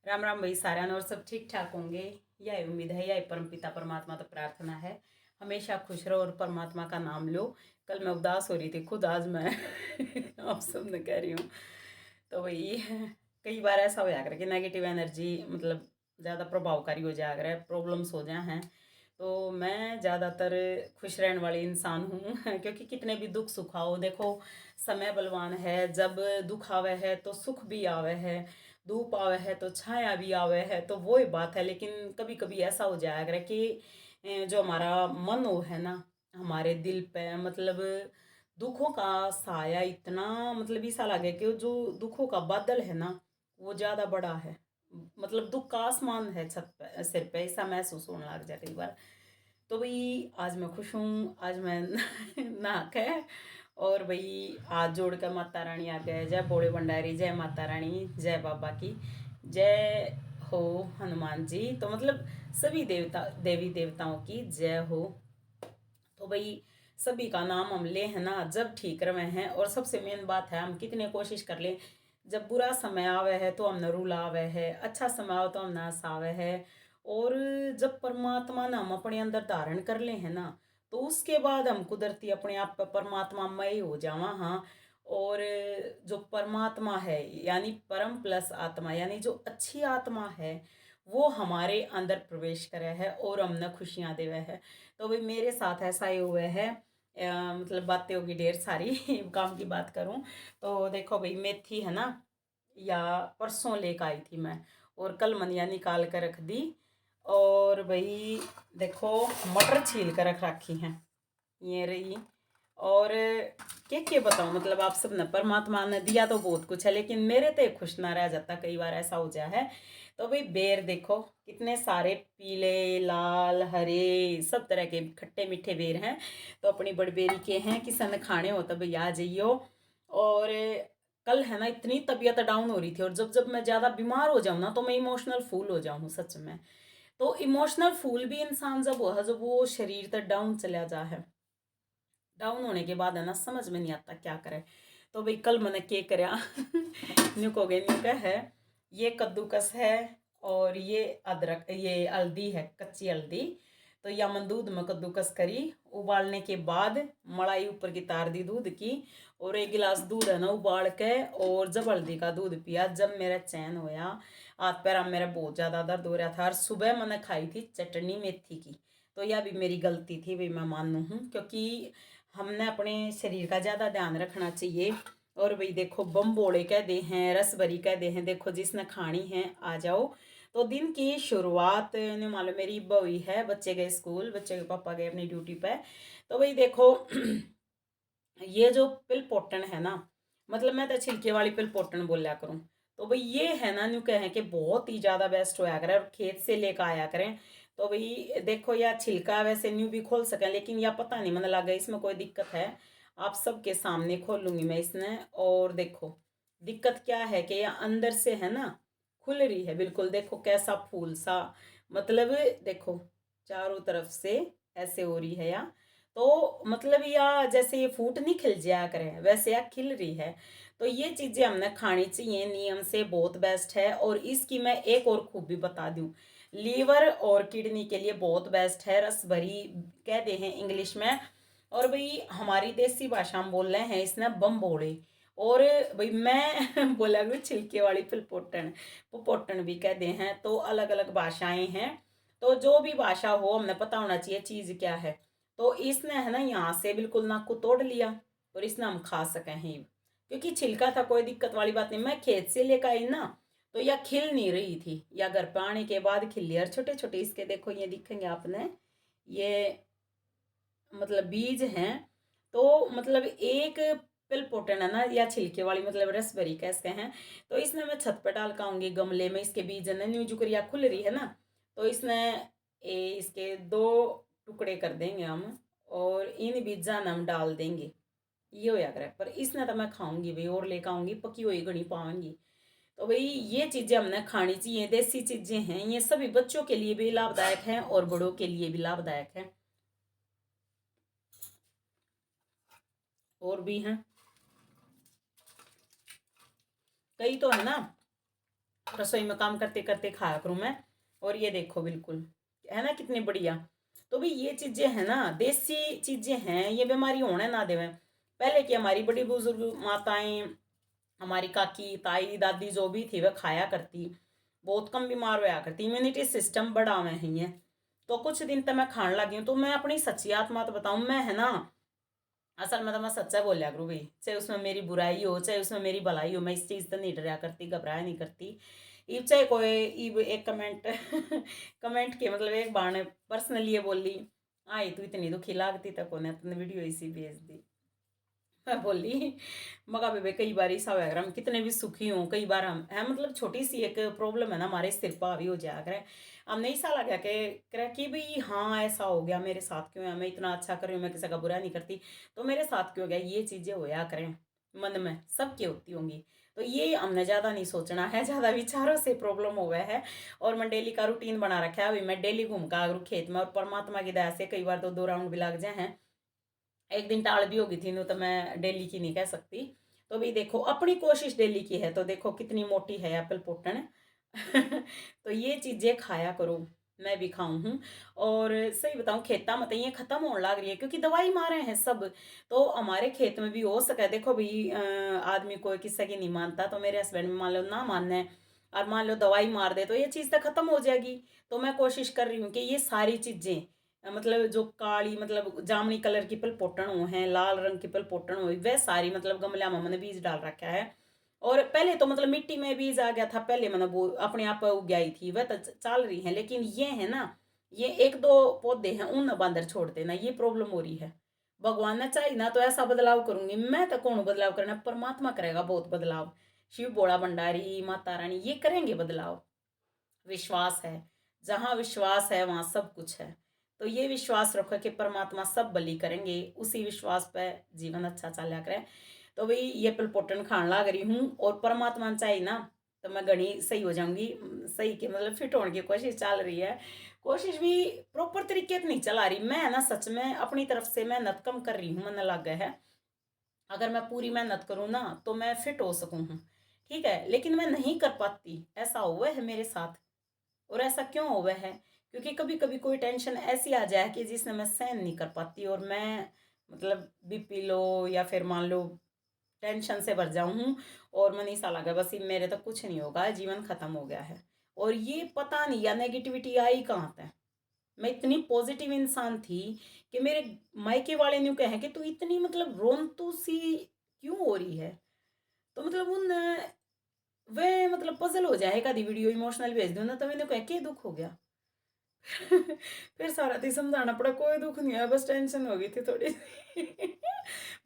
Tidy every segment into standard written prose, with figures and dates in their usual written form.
राम राम भाई सारे और सब ठीक ठाक होंगे। यह उम्मीद है, यह परमपिता परमात्मा तो प्रार्थना है हमेशा खुश रहो और परमात्मा का नाम लो। कल मैं उदास हो रही थी खुद, आज मैं आप सब ने कह रही हूँ। तो वही कई बार ऐसा हो जाकर कि नेगेटिव एनर्जी मतलब ज़्यादा प्रभावकारी हो जाया करे, प्रॉब्लम्स हो जाए हैं। तो मैं ज़्यादातर खुश रहने वाली इंसान हूँ क्योंकि कितने भी दुख सुख आओ, देखो समय बलवान है। जब दुख आवे है तो सुख भी आवे है, धूप आवे है तो छाया भी आवे है, तो वो ही बात है। लेकिन कभी कभी ऐसा हो जाया करे कि जो हमारा मन हो है ना, हमारे दिल पे मतलब दुखों का साया इतना मतलब ऐसा लगे कि जो दुखों का बादल है ना वो ज़्यादा बड़ा है। मतलब दुख का आसमान है छत पे सिर पे, ऐसा महसूस होने लग जाए कई बार। तो भाई आज मैं खुश हूँ, आज मैं नहा के और भाई हाथ जोड़ कर माता रानी आ गए। जय भोले भंडारी, जय माता रानी, जय बाबा की जय हो, हनुमान जी। तो मतलब सभी देवता देवी देवताओं की जय हो। तो भाई सभी का नाम हम ले है ना जब ठीक रहे हैं। और सबसे मेन बात है, हम कितने कोशिश कर ले, जब बुरा समय आवे है तो हम न रुलावे है, अच्छा समय आवे तो हम न हंसावे है। और जब परमात्मा ने हम अपने अंदर धारण कर ले है ना, तो उसके बाद हम कुदरती अपने आप पर परमात्मा मय हो जावा। हाँ। और जो परमात्मा है यानी परम प्लस आत्मा यानी जो अच्छी आत्मा है वो हमारे अंदर प्रवेश करे है और हमने खुशियाँ देवे है। तो भाई मेरे साथ ऐसा ही हुआ है। मतलब बातें होगी ढेर सारी काम की बात करूं तो देखो भाई मेथी है ना, या परसों लेकर आई थी मैं और कल मनिया निकाल कर रख दी। और भाई देखो मटर छील कर रख रखी हैं, ये रही। और क्या बताऊं, मतलब आप सब ने परमात्मा ने दिया तो बहुत कुछ है, लेकिन मेरे तो खुश ना रह जाता, कई बार ऐसा हो जाए है। तो भाई बेर देखो कितने सारे पीले लाल हरे सब तरह के खट्टे मीठे बेर हैं। तो अपनी बड़बेरी के हैं, किसी ने खाने हो तो भाई आ जाइयो। और कल है ना इतनी तबीयत डाउन हो रही थी, और जब जब मैं ज़्यादा बीमार हो जाऊँ ना तो मैं इमोशनल फूल हो जाऊँ सच में। तो इमोशनल फूल भी इंसान जब हुआ जब वो शरीर तक डाउन चला जा है, डाउन होने के बाद है ना समझ में नहीं आता क्या करे। तो भाई कल मैंने के करया न्यू को गए न्यू का है, ये कद्दूकस है और ये अदरक, ये हल्दी है कच्ची हल्दी। तो या मन दूध में कद्दूकस करी, उबालने के बाद मलाई ऊपर की तार दी दूध की, और एक गिलास दूध है ना उबाल के, और जब हल्दी का दूध पिया जब मेरा चैन होया। हाथ पैर मेरा बहुत ज़्यादा दर्द हो रहा था, और सुबह मैंने खाई थी चटनी मेथी की। तो यह भी मेरी गलती थी भाई, मैं मानू हूँ, क्योंकि हमने अपने शरीर का ज़्यादा ध्यान रखना चाहिए। और भाई देखो बम बोले कह दे हैं, रस भरी कह दे हैं, देखो जिसने खानी है आ जाओ। तो दिन की शुरुआत ने मालूम मेरी बवी है, बच्चे गए स्कूल, बच्चे के पापा गए अपनी ड्यूटी पे। तो भाई देखो ये जो पिल पोटन है ना, मतलब मैं तो छिलके वाली पिल पोटन बोलिया करूँ। तो भाई ये है ना न्यू कहें कि बहुत ही ज़्यादा बेस्ट होया करें और खेत से लेकर आया करें। तो भाई देखो या छिलका वैसे न्यू भी खोल सकें, लेकिन या पता नहीं मैंने लगा इसमें कोई दिक्कत है। आप सबके सामने खोलूंगी मैं इसने। और देखो दिक्कत क्या है कि या अंदर से है ना खुल रही है बिल्कुल, देखो कैसा फूल सा, मतलब देखो चारों तरफ से ऐसे हो रही है या। तो मतलब या जैसे ये फूट नहीं खिल जाया करे वैसे या खिल रही है। तो ये चीज़ें हमने खानी चाहिए नियम से, बहुत बेस्ट है। और इसकी मैं एक और खूबी बता दूं, लीवर और किडनी के लिए बहुत बेस्ट है, रस भरी कह दे हैं इंग्लिश में। और भाई हमारी देसी भाषा में बोल रहे हैं इसने बम भोड़े। और भाई मैं बोला करूँ छिलके वाली फिलपोटन, पुपोटन भी कहते हैं, तो अलग अलग भाषाएं हैं। तो जो भी भाषा हो हमने पता होना चाहिए चीज़ क्या है। तो इसने है ना यहाँ से बिल्कुल नाक को तोड़ लिया, और इसने हम खा सके हैं, क्योंकि छिलका था कोई दिक्कत वाली बात नहीं। मैं खेत से लेकर आई ना, तो यह खिल नहीं रही थी, या घर पे आने के बाद खिल लिया। और छोटे छोटे इसके देखो ये दिखेंगे आपने, ये मतलब बीज हैं। तो मतलब एक पिल पोटन है ना या छिलके वाली मतलब रसबेरी कैसे हैं। तो इसने मैं छत पर डाल के आऊंगी गमले में, इसके बीज है ना न्यू जुकरिया खुल रही है ना। तो इसने इसके दो टुकड़े कर देंगे हम, और इन बीजा ने हम डाल देंगे। ये होया करे, पर इसने तो मैं खाऊंगी भाई, और लेकर आऊंगी पकी हुई घनी पाऊंगी। तो भाई ये चीज़ें हमने खानी चाहिए, देसी चीज़ें हैं ये, सभी बच्चों के लिए भी लाभदायक हैं और बड़ों के लिए भी लाभदायक है। और भी हैं कई तो है ना, रसोई में काम करते करते खाया करूँ मैं। और ये देखो बिल्कुल, है ना कितनी बढ़िया। तो भी ये चीज़ें हैं ना, देसी चीज़ें हैं, ये बीमारी होने ना देवे। पहले की हमारी बड़ी बुजुर्ग माताएं, हमारी काकी ताई दादी जो भी थी वह खाया करती, बहुत कम बीमार होया करती, इम्यूनिटी सिस्टम बड़ा में ही है। तो कुछ दिन तक मैं खाने लगी हूँ, तो मैं अपनी सच्ची आत्मा तो बताऊँ, मैं है ना असल में तो मैं सच्चा बोलिया करूँ भाई, चाहे उसमें मेरी बुराई हो चाहे उसमें मेरी भलाई हो, मैं इस चीज़ से नहीं डरा करती, घबराया नहीं करती। इब चाहे कोई इब एक कमेंट कमेंट के मतलब एक बार ने पर्सनली ये बोली, आई तू इतनी दुखी लागती तक को ने वीडियो इसी भेज दी। मैं बोली मगा बेबे कई बार ऐसा होया हम कितने भी सुखी हों, कई बार हम है मतलब छोटी सी एक प्रॉब्लम है ना हमारे सिर पर हावी हो जाया करे, हमने ऐसा लगा के करे कि भाई हाँ ऐसा हो गया मेरे साथ क्यों है, मैं इतना अच्छा कर रही हूँ, मैं किसी का बुरा नहीं करती, तो मेरे साथ क्यों हो गया, ये चीज़ें होया करें मन में सबकी होती होंगी। तो ये हमने ज़्यादा नहीं सोचना है, ज़्यादा विचारों से प्रॉब्लम हो गया है। और मैं डेली का रूटीन बना रखा है, अभी मैं डेली घूम का अगर खेत में, और परमात्मा की दया से कई बार तो 2 राउंड भी लग जाए हैं, एक दिन टाल भी होगी थी, नहीं तो मैं डेली की नहीं कह सकती। तो भी देखो अपनी कोशिश डेली की है, तो देखो कितनी मोटी है एप्पल पोटन। तो ये चीज़ें खाया करो, मैं भी खाऊं हूँ। और सही बताऊं खेता में तो ये खत्म होने लग रही है क्योंकि दवाई मारे हैं सब। तो हमारे खेत में भी हो सका, देखो भाई आदमी कोई किसी की नहीं मानता, तो मेरे हस्बैंड में मान लो ना मानना है और मान लो दवाई मार दे तो ये चीज़ तो खत्म हो जाएगी। तो मैं कोशिश कर रही हूँ कि ये सारी चीज़ें मतलब जो काली मतलब जामनी कलर की पलपोटन हो हैं, लाल रंग की पलपोटन हो, वह सारी मतलब गमला में मैंने बीज डाल रखा है। और पहले तो मतलब मिट्टी में बीज आ गया था, पहले मैंने वो अपने आप उग गई थी, वह तो चल रही है। लेकिन ये है ना, ये एक दो पौधे हैं उन बंदर छोड़ देना, ये प्रॉब्लम हो रही है। भगवान ने चाहिए ना तो ऐसा बदलाव करूंगी मैं, तो कौन बदलाव करना, परमात्मा करेगा बहुत बदलाव। शिव बोला भंडारी माता रानी ये करेंगे बदलाव, विश्वास है। जहाँ विश्वास है वहाँ सब कुछ है। तो ये विश्वास रखो कि परमात्मा सब भली करेंगे, उसी विश्वास पे जीवन अच्छा चला करे। तो भाई ये पलपोटन खान लाग रही हूँ, और परमात्मा ने चाहिए ना तो मैं घनी सही हो जाऊंगी। सही के मतलब फिट होने की कोशिश चल रही है, कोशिश भी प्रॉपर तरीके से नहीं चला रही मैं, है ना सच में अपनी तरफ से मेहनत कम कर रही हूँ, मन लग गया है। अगर मैं पूरी मेहनत करूँ ना तो मैं फिट हो सकूँ हूँ, ठीक है, लेकिन मैं नहीं कर पाती, ऐसा हुआ है मेरे साथ। और ऐसा क्यों हुआ है, क्योंकि कभी कभी कोई टेंशन ऐसी आ जाए कि जिसने मैं सहन नहीं कर पाती, और मैं मतलब बीपी लो या फिर मान लो टेंशन से भर जाऊं हूँ, और मन ऐसा लगा बस ये मेरे तो कुछ नहीं होगा, जीवन खत्म हो गया है। और ये पता नहीं या नेगेटिविटी आई कहाँ से। मैं इतनी पॉजिटिव इंसान थी कि मेरे मायके वाले ने कहे कि तू इतनी मतलब रोंतू सी क्यों हो रही है। तो मतलब उन वे मतलब पजल हो जाए, कभी वीडियो इमोशनल भेज दूँ ना तो मैंने कहा क्या दुख हो गया। फिर सारा दिन समझाना पड़ा कोई दुख नहीं है, बस टेंशन हो गई थी थोड़ी सी।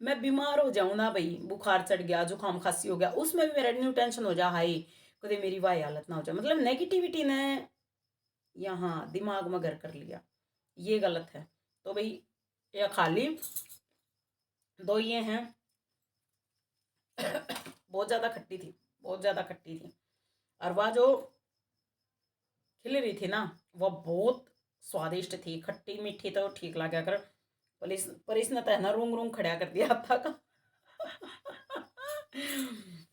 मैं बीमार हो जाऊं ना भाई, बुखार चढ़ गया जुकाम खांसी हो गया, उसमें भी मेरा न्यू टेंशन हो जा, हाई कदे मेरी वाही हालत ना हो जाए, मतलब नेगेटिविटी ने यहाँ दिमाग में घर कर लिया, ये गलत है। तो भाई या खाली दो ये हैं। बहुत ज़्यादा खट्टी थी, बहुत ज़्यादा खट्टी थी। और वह जो खिल रही थी ना वह बहुत स्वादिष्ट थी, खट्टी मीठी तो ठीक लगा कर, पर इसने तो है ना रूंग रूंग खड़ा कर दिया था का।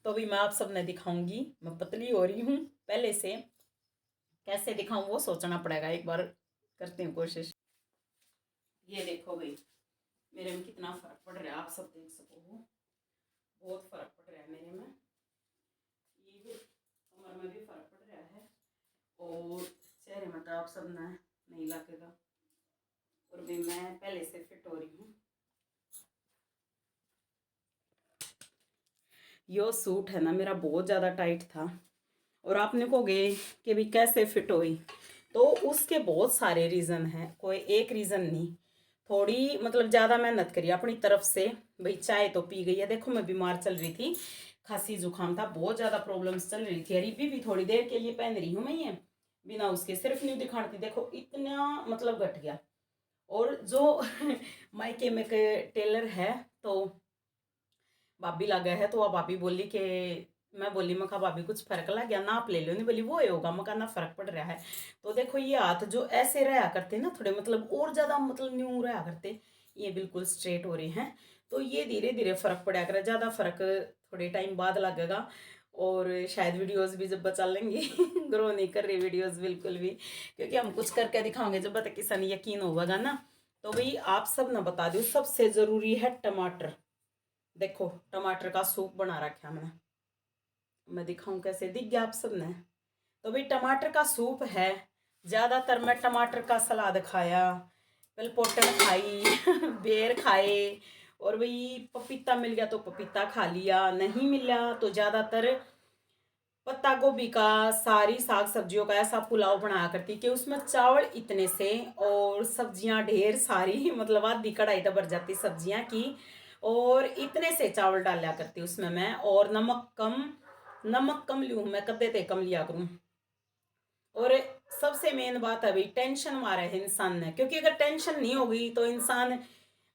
तो भी मैं आप सबने दिखाऊंगी, मैं पतली हो रही हूँ पहले से, कैसे दिखाऊं वो सोचना पड़ेगा, एक बार करती हूँ कोशिश। ये देखो भाई मेरे में कितना फर्क पड़ रहा है, आप सब देख सको हो, बहुत फर्क पड़ रहा है मेरे में, ये भी कमर में भी फर्क पड़ रहा है, और चेहरे में तो आप सब ने नहीं लगेगा, और भी मैं पहले से फिट हो रही हूँ। यो सूट है ना मेरा बहुत ज़्यादा टाइट था, और आपने कहोगे कि भी कैसे फिट हुई, तो उसके बहुत सारे रीज़न हैं, कोई एक रीज़न नहीं। थोड़ी मतलब ज़्यादा मेहनत करी अपनी तरफ से, भाई चाय तो पी गई है, देखो मैं बीमार चल रही थी, खांसी जुकाम था, बहुत ज़्यादा प्रॉब्लम्स चल रही थी, अभी भी थोड़ी देर के लिए पहन रही हूँ मैं ये, बिना उसके सिर्फ न्यू दिखाती, देखो इतना मतलब घट गया। और जो मायके में के टेलर है तो भाभी लगा है, तो वह भाभी बोली कि मैं बोली मैं कहा भाभी कुछ फर्क लग गया, नाप ले लो, नहीं बोली वो होगा, मैं कहा ना फर्क पड़ रहा है। तो देखो ये हाथ जो ऐसे रहा करते ना थोड़े मतलब और ज़्यादा मतलब न्यू रहा करते, ये बिल्कुल स्ट्रेट हो रहे हैं। तो ये धीरे धीरे फर्क पड़ा कर, ज़्यादा फर्क थोड़े टाइम बाद लगेगा। और शायद वीडियोस भी जब बचा लेंगे ग्रो नहीं कर रही वीडियोस बिल्कुल भी, क्योंकि हम कुछ करके दिखाओगे जब तक किसी ने यकीन होगा ना। तो भाई आप सब ना बता दो, सबसे ज़रूरी है टमाटर। देखो टमाटर का सूप बना रखा है मैं दिखाऊं कैसे, दिख गया आप सब ने। तो भाई टमाटर का सूप है। ज़्यादातर मैं टमाटर का सलाद खाया, पहले पोटल खाई बेर खाए, और भाई पपीता मिल गया तो पपीता खा लिया, नहीं मिला तो ज़्यादातर पत्ता गोभी का, सारी साग सब्जियों का ऐसा पुलाव बनाया करती कि उसमें चावल इतने से और सब्जियां ढेर सारी मतलब आधी कढ़ाई तो भर जाती सब्जियां की, और इतने से चावल डाला करती उसमें मैं, और नमक कम लूँ मैं, कदे ते कम लिया करूँ। और सबसे मेन बात है भाई, टेंशन मारा है इंसान ने, क्योंकि अगर टेंशन नहीं होगी तो इंसान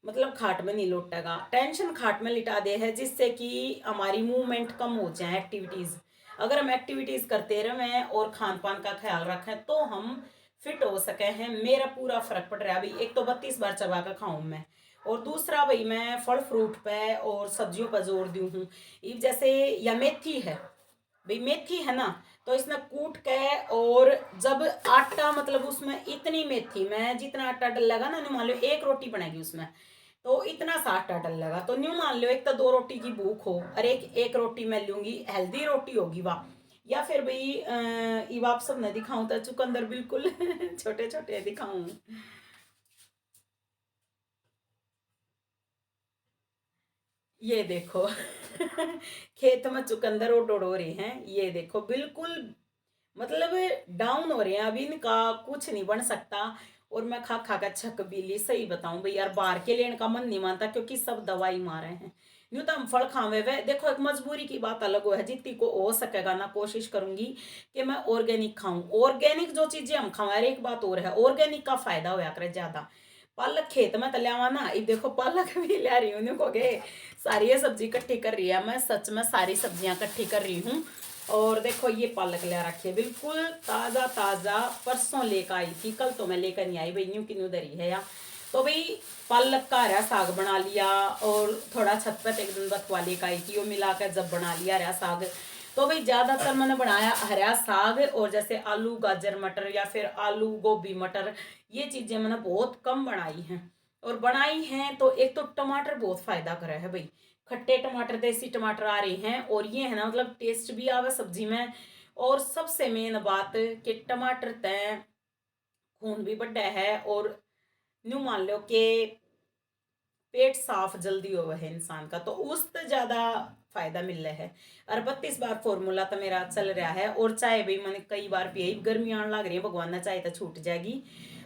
मतलब खाट में नहीं लौटेगा। टेंशन खाट में लिटा दे है जिससे कि हमारी मूवमेंट कम हो जाए, एक्टिविटीज़। अगर हम एक्टिविटीज़ करते रहें और खान पान का ख्याल रखें तो हम फिट हो सके हैं। मेरा पूरा फर्क पड़ रहा है भाई। एक तो 32 बार चबा कर खाऊं मैं, और दूसरा भाई मैं फल फ्रूट पे और सब्जियों पर जोर दी हूँ। जैसे या मेथी है भाई, मेथी है ना, तो इसमें कूट के, और जब आटा मतलब उसमें इतनी मेथी में जितना आटा डलेगा ना, मान लो एक रोटी बनेगी उसमें तो इतना सा आटा डलेगा, तो न्यू मान लो एक तो 2 रोटी की भूख हो और एक एक रोटी मैं लूंगी, हेल्दी रोटी होगी वाह। या फिर भाई ये आप सब ने दिखाऊं तो चुकंदर बिल्कुल छोटे छोटे दिखाऊं। ये देखो खेत में चुकंदर और डोडोरे हैं, ये देखो बिल्कुल मतलब डाउन हो रहे हैं अभी, इनका कुछ नहीं बन सकता। और मैं खा खा कर छक भी ली, सही बताऊं भाई यार, बाहर के लेने का मन नहीं मानता क्योंकि सब दवाई मारे हैं। यूं तो हम फल खावे वे, देखो एक मजबूरी की बात अलग हो है, जितनी को हो सकेगा ना कोशिश करूंगी कि मैं ऑर्गेनिक खाऊं। ऑर्गेनिक जो चीजें हम खावा, एक बात और है, ऑर्गेनिक का फायदा होया करे ज्यादा। पालक खेत में तलियावा ना, ये देखो पालक भी ले रही हूँ, देखोगे सारी ये सब्जी इकट्ठी कर रही है, मैं सच में सारी सब्जियां इकट्ठी कर रही हूँ। और देखो ये पालक ले रखी है बिल्कुल ताज़ा ताज़ा, परसों लेकर आई थी, कल तो मैं लेकर नहीं आई भाई, न्यू की न्यू दरी है यार। तो भाई पालक का हरा साग बना लिया, और थोड़ा छत पर एक दिन बथवा लेकर आई थी, वो मिलाकर जब बना लिया हरा साग। तो भाई ज़्यादातर मैंने बनाया हरा साग, और जैसे आलू गाजर मटर या फिर आलू गोभी मटर, ये चीज़ें मैंने बहुत कम बनाई हैं। और बनाई हैं तो एक तो टमाटर बहुत फ़ायदा करे है भाई, खट्टे टमाटर देसी टमाटर आ रहे हैं, और ये है ना मतलब टेस्ट भी आवे सब्जी में। और सबसे मेन बात कि टमाटर तय खून भी बढ़ा है, और न्यू मान लो कि पेट साफ जल्दी हो है इंसान का, तो उससे ज्यादा फायदा मिल रहा है। और 32 बार फॉर्मूला तो मेरा चल रहा है, और चाय भी मैंने कई बार पिए, गर्मी आने लग रही है, भगवान ने चाहे तो छूट जाएगी।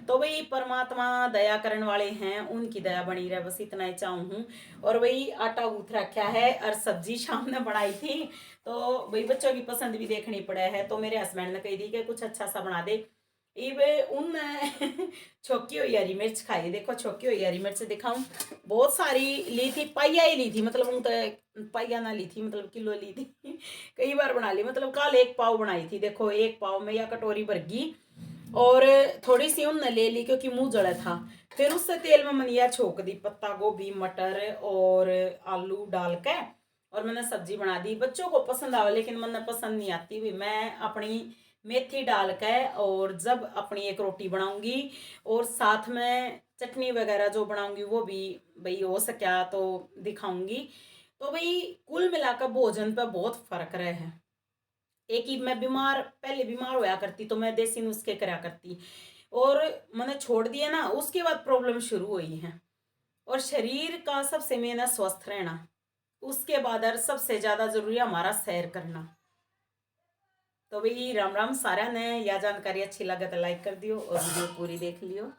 तो भाई परमात्मा दया करने वाले हैं, उनकी दया बनी रहे, बस इतना ही चाहूँ। और वही आटा गूंथ रखा है, और सब्जी शाम ने बनाई थी, तो भाई बच्चों की पसंद भी देखनी पड़ा है, तो मेरे हस्बैंड ने कही थी कि कुछ अच्छा सा बना दे। इवे उन छोकी हुई हरी मिर्च खाई, देखो छोकी हुई हरी मिर्च दिखाऊं, बहुत सारी ली थी, पाइया ही ली थी, मतलब उन तो पाइया ना ली थी, मतलब किलो ली थी कई बार बना ली, मतलब कल एक पाव बनाई थी, देखो एक पाव में या कटोरी भर गई। और थोड़ी सी उन ले ली क्योंकि मुंह जड़ा था। फिर उससे तेल में मनिया छोक दी, पत्ता गोभी मटर और आलू डाल के, और मैंने सब्जी बना दी। बच्चों को पसंद आवे लेकिन मैंने पसंद नहीं आती भी, मैं अपनी मेथी डाल के और जब अपनी एक रोटी बनाऊंगी, और साथ में चटनी वगैरह जो बनाऊंगी वो भी भाई हो सका तो दिखाऊंगी। तो भाई कुल मिलाकर भोजन पे बहुत फर्क रहे हैं। एक ही मैं बीमार, पहले बीमार होया करती तो मैं देसी नुस्खे करा करती, और मैंने छोड़ दिया ना, उसके बाद प्रॉब्लम शुरू हुई है। और शरीर का सबसे मेन है स्वस्थ रहना, उसके बाद और सबसे ज्यादा जरूरी है हमारा सैर करना। तो भाई राम राम सारा ने, यह जानकारी अच्छी लगे तो लाइक कर दियो और वीडियो पूरी देख लियो।